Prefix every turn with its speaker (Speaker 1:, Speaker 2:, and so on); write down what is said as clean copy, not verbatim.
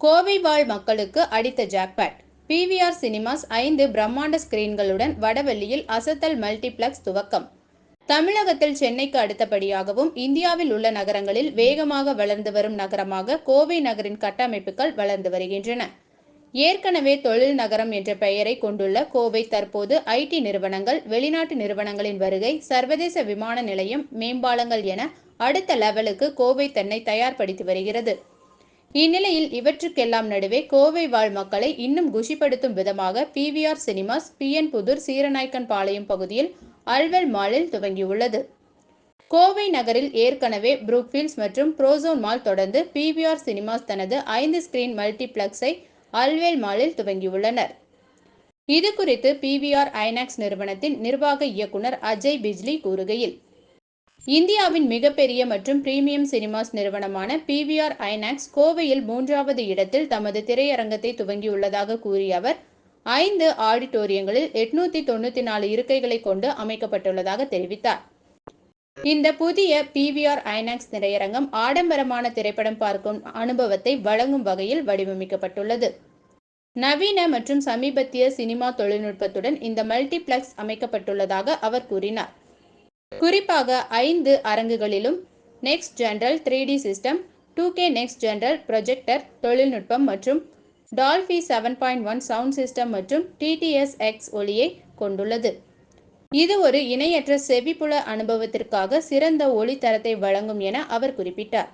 Speaker 1: கோவை வாழ் மக்களுக்கு அடித்த ஜாக்பாட். பிவிஆர் சினிமாஸ் 5 பிரம்மாண்ட ஸ்கிரீன்களுடன் வடவள்ளியில் அசத்தல் மல்டிபிளக்ஸ் துவக்கம். தமிழகத்தில் சென்னைக்கு அடுத்தபடியாகவும் இந்தியாவில் உள்ள நகரங்களில் வேகமாக வளர்ந்து வரும் நகரமாக கோவை நகரின் கட்டமைப்புகள் வளர்ந்து வருகின்றன. ஏற்கனவே தொழில் நகரம் என்ற பெயரை கொண்டுள்ள கோவை தற்போது ஐடி நிறுவனங்கள், வெளிநாட்டு நிறுவனங்களின் வருகை, சர்வதேச விமான நிலையம், மேம்பாலங்கள் என அடுத்த லெவலுக்கு கோவை தன்னை தயார்படுத்தி வருகிறது. இந்நிலையில் இவற்றுக்கெல்லாம் நடுவே கோவை வாழ் மக்களை இன்னும் குஷிப்படுத்தும் விதமாக பிவிஆர் சினிமாஸ் பிஎன் புதூர் சீரநாய்க்கன் பாளையம் பகுதியில் அல்வெல் மாலில் துவங்கியுள்ளது. கோவை நகரில் ஏற்கனவே புரூக்ஃபீல்ட்ஸ் மற்றும் புரோசோன் மால் தொடர்ந்து பிவிஆர் சினிமாஸ் தனது 5 ஸ்கிரீன் மல்டிபிளக்ஸை அல்வெல் மாலில் துவங்கியுள்ளனர். இது குறித்து பிவிஆர் ஐநாக்ஸ் நிறுவனத்தின் நிர்வாக இயக்குனர் அஜய் பிஜ்லி கூறுகையில், இந்தியாவின் மிகப்பெரிய மற்றும் பிரீமியம் சினிமாஸ் நிறுவனமான பிவிஆர் ஐநாக்ஸ் கோவையில் 3வது இடத்தில் தமது திரையரங்கத்தை துவங்கியுள்ளதாக கூறிய அவர், 5 ஆடிட்டோரியங்களில் 894 இருக்கைகளை கொண்டு அமைக்கப்பட்டுள்ளதாக தெரிவித்தார். இந்த புதிய பிவிஆர் ஐநாக்ஸ் திரையரங்கம் ஆடம்பரமான திரைப்படம் பார்க்கும் அனுபவத்தை வழங்கும் வகையில் வடிவமைக்கப்பட்டுள்ளது. நவீன மற்றும் சமீபத்திய சினிமா தொழில்நுட்பத்துடன் இந்த மல்டிபிளக்ஸ் அமைக்கப்பட்டுள்ளதாக அவர் கூறினார். குறிப்பாக 5 அரங்குகளிலும் next general 3D system, 2K next general projector தொழில்நுட்பம் மற்றும் டால்பி 7.1 சவுண்ட் சிஸ்டம் மற்றும் TTS:X ஒலியை கொண்டுள்ளது. இது ஒரு இணையற்ற செவிப்புல அனுபவத்திற்காக சிறந்த ஒளி தரத்தை வழங்கும் என அவர் குறிப்பிட்டார்.